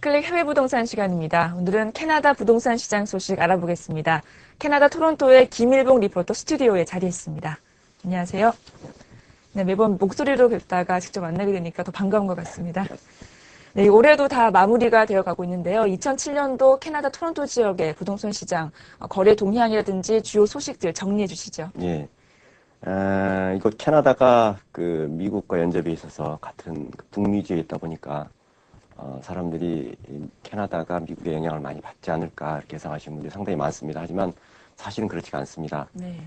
클릭 해외 부동산 시간입니다. 오늘은 캐나다 부동산 시장 소식 알아보겠습니다. 캐나다 토론토의 김일봉 리포터 스튜디오에 자리했습니다. 안녕하세요. 네, 매번 목소리로 뵙다가 직접 만나게 되니까 더 반가운 것 같습니다. 네, 올해도 다 마무리가 되어가고 있는데요. 2007년도 캐나다 토론토 지역의 부동산 시장 거래 동향이라든지 주요 소식들 정리해 주시죠. 예. 이곳 캐나다가 그 미국과 연접해 있어서 같은 그 북미 지역에 있다 보니까 사람들이 이 캐나다가 미국의 영향을 많이 받지 않을까 이렇게 예상하시는 분들이 상당히 많습니다. 하지만 사실은 그렇지가 않습니다. 네.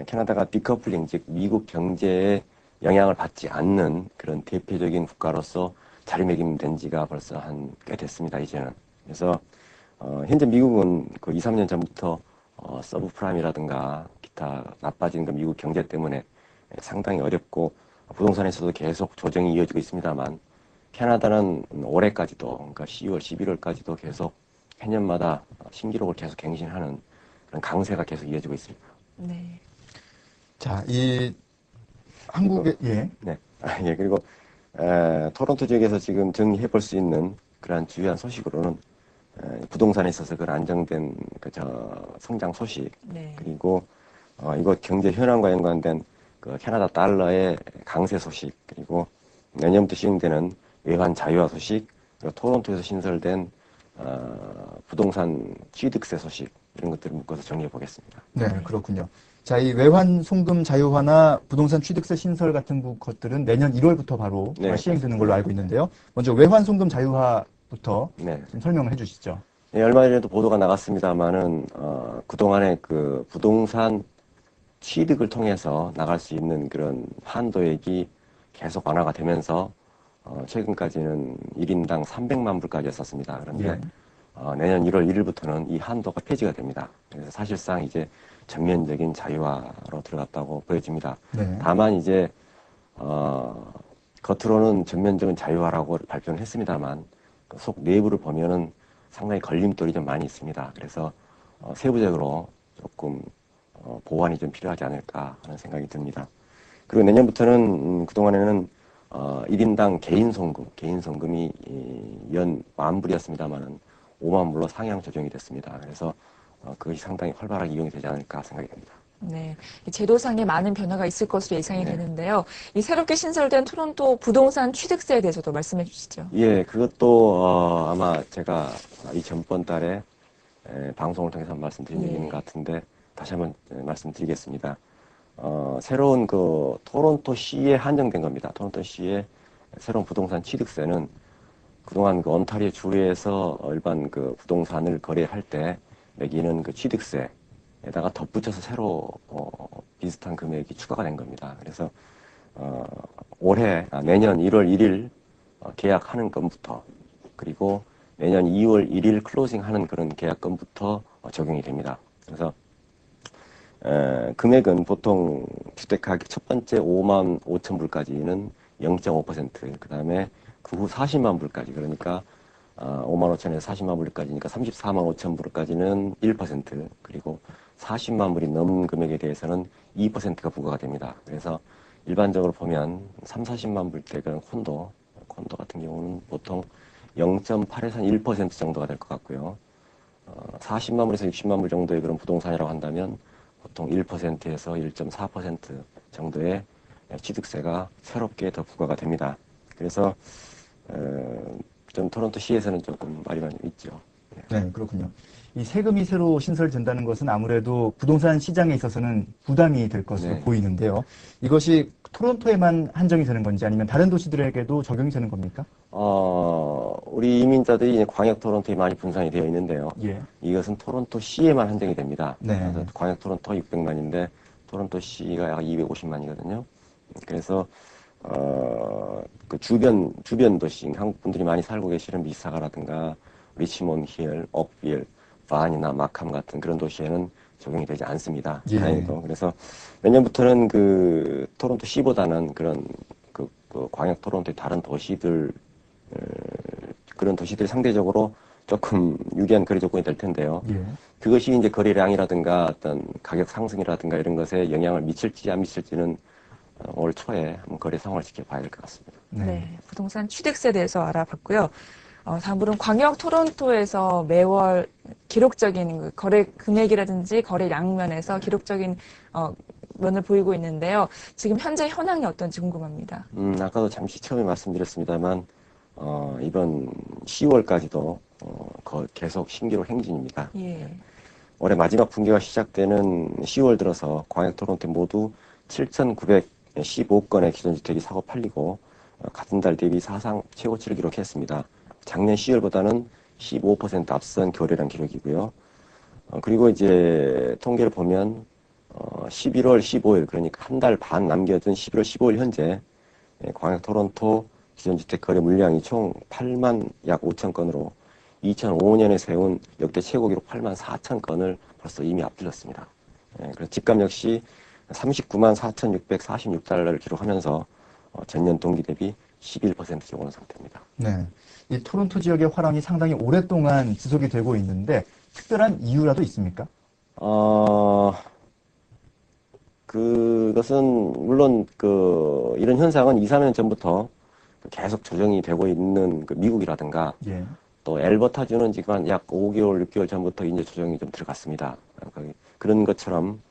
캐나다가 디커플링, 즉 미국 경제에 영향을 받지 않는 그런 대표적인 국가로서 자리매김된 지가 벌써 한 꽤 됐습니다. 이제는. 그래서 현재 미국은 그 2, 3년 전부터 서브프라임이라든가 기타 나빠진 그 미국 경제 때문에 상당히 어렵고 부동산에서도 계속 조정이 이어지고 있습니다만 캐나다는 올해까지도 그러니까 10월, 11월까지도 계속 해년마다 신기록을 계속 갱신하는 그런 강세가 계속 이어지고 있습니다. 네. 자, 이 한국의 예. 네. 예, 그리고 토론토 지역에서 지금 정리해 볼 수 있는 그러한 주요한 소식으로는 부동산에 있어서 그런 안정된 성장 소식, 네. 그리고 이곳 경제 현황과 연관된 그 캐나다 달러의 강세 소식, 그리고 내년부터 시행되는 외환 자유화 소식, 그리고 토론토에서 신설된 부동산 취득세 소식, 이런 것들을 묶어서 정리해 보겠습니다. 네, 그렇군요. 자, 이 외환 송금 자유화나 부동산 취득세 신설 같은 것들은 내년 1월부터 바로 네, 시행되는 걸로 알고 있는데요. 먼저 외환 송금 자유화부터 네. 좀 설명을 해주시죠. 네, 얼마 전에도 보도가 나갔습니다만은 그동안에 그 부동산 취득을 통해서 나갈 수 있는 그런 한도액이 계속 완화가 되면서 최근까지는 1인당 300만 불까지였었습니다. 그런데 내년 1월 1일부터는 이 한도가 폐지가 됩니다. 그래서 사실상 이제 전면적인 자유화로 들어갔다고 보여집니다. 네. 다만 이제 겉으로는 전면적인 자유화라고 발표는 했습니다만 속 내부를 보면은 상당히 걸림돌이 좀 많이 있습니다. 그래서 세부적으로 조금 보완이 좀 필요하지 않을까 하는 생각이 듭니다. 그리고 내년부터는 그동안에는 1인당 개인 송금이 연 10,000불이었습니다만은 5만 불로 상향 조정이 됐습니다. 그래서 그것이 상당히 활발하게 이용이 되지 않을까 생각이 됩니다. 네, 이 제도상에 많은 변화가 있을 것으로 예상이 네. 되는데요. 이 새롭게 신설된 토론토 부동산 취득세에 대해서도 말씀해 주시죠. 예, 그것도 아마 제가 이 전번 달에 방송을 통해서 말씀드린 예. 얘기인 것 같은데 다시 한번 말씀드리겠습니다. 새로운 그 토론토시에 한정된 겁니다. 토론토시의 새로운 부동산 취득세는 그동안 그 온타리오 주에서 일반 그 부동산을 거래할 때 매기는 그 취득세에다가 덧붙여서 새로 비슷한 금액이 추가가 된 겁니다. 그래서 내년 1월 1일 계약하는 건부터, 그리고 내년 2월 1일 클로징하는 그런 계약건부터 적용이 됩니다. 그래서 금액은 보통 주택가격 첫 번째 5만 5천 불까지는 0.5%, 그 다음에 그 후 40만 불까지, 그러니까 5만 5천에서 40만 불까지니까 34만 5천 불까지는 1%, 그리고 40만 불이 넘는 금액에 대해서는 2%가 부과가 됩니다. 그래서 일반적으로 보면 3, 40만 불대 그런 콘도 같은 경우는 보통 0.8에서 1% 정도가 될 것 같고요. 40만 불에서 60만 불 정도의 그런 부동산이라고 한다면 보통 1%에서 1.4% 정도의 취득세가 새롭게 더 부과가 됩니다. 그래서 좀 토론토 시에서는 조금 말이 있죠. 네, 그렇군요. 이 세금이 새로 신설된다는 것은 아무래도 부동산 시장에 있어서는 부담이 될 것으로 네. 보이는데요. 이것이 토론토에만 한정이 되는 건지 아니면 다른 도시들에게도 적용이 되는 겁니까? 우리 이민자들이 이제 광역 토론토에 많이 분산이 되어 있는데요. 예. 이것은 토론토 시에만 한정이 됩니다. 네. 그래서 광역 토론토 600만인데 토론토 시가 약 250만이거든요. 그래서 그 주변 도시, 한국 분들이 많이 살고 계시는 미사가라든가 리치몬드 힐, 옥빌, 바니나 마캄 같은 그런 도시에는 적용이 되지 않습니다. 예. 다행히도. 그래서 내년부터는 그 토론토 시보다는 그런 그 광역 토론토의 다른 도시들, 그런 도시들이 상대적으로 조금 유리한 거래 조건이 될 텐데요. 예. 그것이 이제 거래량이라든가 어떤 가격 상승이라든가 이런 것에 영향을 미칠지 안 미칠지는 올 초에 한번 거래 상황을 지켜봐야 될 것 같습니다. 네, 부동산 취득세에 대해서 알아봤고요. 다음으로는 광역 토론토에서 매월 기록적인 그 거래 금액이라든지 거래량 면에서 기록적인 면을 보이고 있는데요. 지금 현재 현황이 어떤지 궁금합니다. 아까도 잠시 처음에 말씀드렸습니다만, 이번 10월까지도 계속 신기록 행진입니다. 예. 올해 마지막 분기가 시작되는 10월 들어서 광역 토론토 모두 7,915건의 기존주택이 사고 팔리고 같은 달 대비 사상 최고치를 기록했습니다. 작년 10월보다는 15% 앞선 거래량 기록이고요. 그리고 이제 통계를 보면 11월 15일 그러니까 한 달 반 남겨둔 11월 15일 현재 광역 토론토 기존주택 거래 물량이 총 8만 약 5천 건으로 2005년에 세운 역대 최고 기록 8만 4천 건을 벌써 이미 앞질렀습니다. 그래서 집값 역시 39만 4,646달러를 기록하면서 전년 동기 대비 11% 오른 상태입니다. 네. 이 토론토 지역의 화랑이 상당히 오랫동안 지속이 되고 있는데 특별한 이유라도 있습니까? 그것은 물론 이런 현상은 2, 3년 전부터 계속 조정이 되고 있는 미국이라든가 예. 또 엘버타주는 지금 한 약 5개월, 6개월 전부터 이제 조정이 좀 들어갔습니다. 그런 것처럼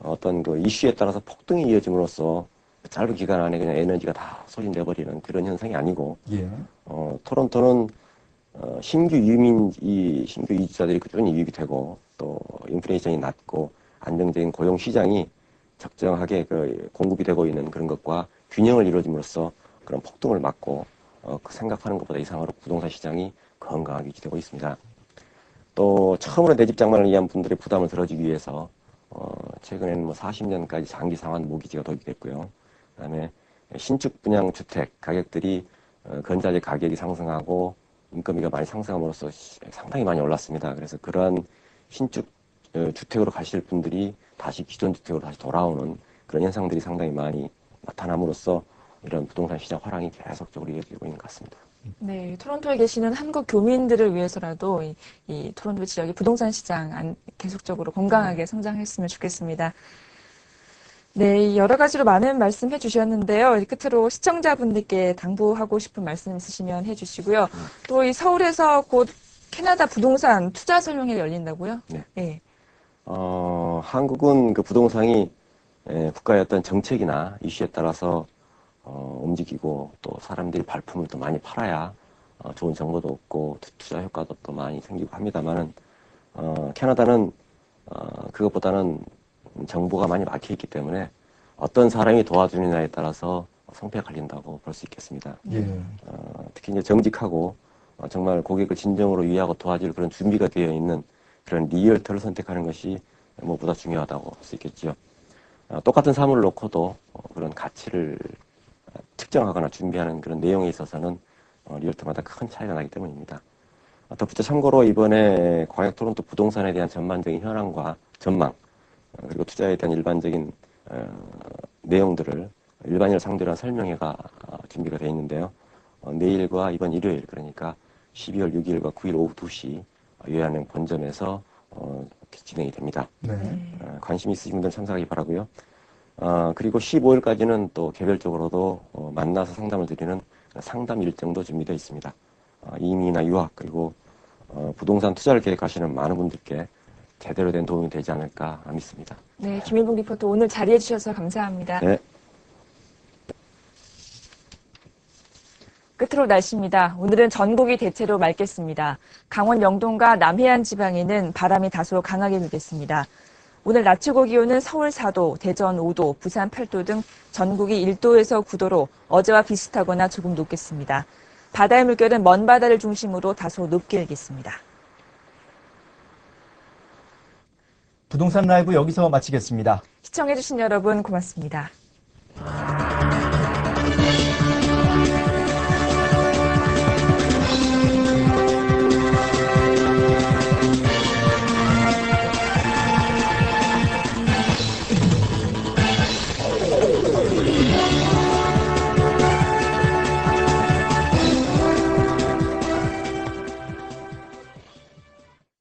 어떤 이슈에 따라서 폭등이 이어짐으로써 짧은 기간 안에 그냥 에너지가 다 소진돼버리는 그런 현상이 아니고, 예. 토론토는 신규 이주자들이 꾸준히 유입이 되고 또 인플레이션이 낮고 안정적인 고용 시장이 적정하게 공급이 되고 있는 그런 것과 균형을 이루어짐으로써 그런 폭등을 막고 생각하는 것보다 이상으로 부동산 시장이 건강하게 유지되고 있습니다. 또 처음으로 내 집 장만을 위한 분들의 부담을 덜어주기 위해서 최근에는 40년까지 장기 상환 모기지가 도입이 됐고요. 그다음에 신축 분양 주택 가격들이 건자재 가격이 상승하고 인건비가 많이 상승함으로써 상당히 많이 올랐습니다. 그래서 그러한 신축 주택으로 가실 분들이 다시 기존 주택으로 다시 돌아오는 그런 현상들이 상당히 많이 나타남으로써 이런 부동산 시장 화랑이 계속적으로 이어지고 있는 것 같습니다. 네, 토론토에 계시는 한국 교민들을 위해서라도 이 토론토 지역의 부동산 시장 계속적으로 건강하게 성장했으면 좋겠습니다. 네, 여러 가지로 많은 말씀 해주셨는데요. 끝으로 시청자분들께 당부하고 싶은 말씀 있으시면 해주시고요. 또 이 서울에서 곧 캐나다 부동산 투자 설명회가 열린다고요? 네. 네. 한국은 부동산이 국가의 어떤 정책이나 이슈에 따라서 움직이고 또 사람들이 발품을 또 많이 팔아야 좋은 정보도 얻고 투자 효과도 또 많이 생기고 합니다만은 캐나다는 그것보다는 정보가 많이 막혀 있기 때문에 어떤 사람이 도와주느냐에 따라서 성패가 갈린다고 볼 수 있겠습니다. 예. 특히 이제 정직하고 정말 고객을 진정으로 이해하고 도와줄 그런 준비가 되어 있는 그런 리얼터를 선택하는 것이 무엇보다 중요하다고 할 수 있겠죠. 똑같은 사물을 놓고도 그런 가치를 측정하거나 준비하는 그런 내용에 있어서는 리얼터마다 큰 차이가 나기 때문입니다. 덧붙여 참고로 이번에 광역 토론토 부동산에 대한 전반적인 현황과 전망 그리고 투자에 대한 일반적인 내용들을 일반인을 상대로 한 설명회가 준비가 되어 있는데요. 내일과 이번 일요일 그러니까 12월 6일과 9일 오후 2시 요양령 본점에서 진행이 됩니다. 네. 관심 있으신 분들 참석하기 바라고요. 그리고 15일까지는 또 개별적으로도 만나서 상담을 드리는 상담 일정도 준비되어 있습니다. 이민이나 유학 그리고 부동산 투자를 계획하시는 많은 분들께 제대로 된 도움이 되지 않을까 믿습니다. 네, 김일봉 리포터 오늘 자리해 주셔서 감사합니다. 네. 끝으로 날씨입니다. 오늘은 전국이 대체로 맑겠습니다. 강원 영동과 남해안 지방에는 바람이 다소 강하게 불겠습니다. 오늘 낮 최고 기온은 서울 4도, 대전 5도, 부산 8도 등 전국이 1도에서 9도로 어제와 비슷하거나 조금 높겠습니다. 바다의 물결은 먼 바다를 중심으로 다소 높게 일겠습니다. 부동산 라이브 여기서 마치겠습니다. 시청해주신 여러분 고맙습니다.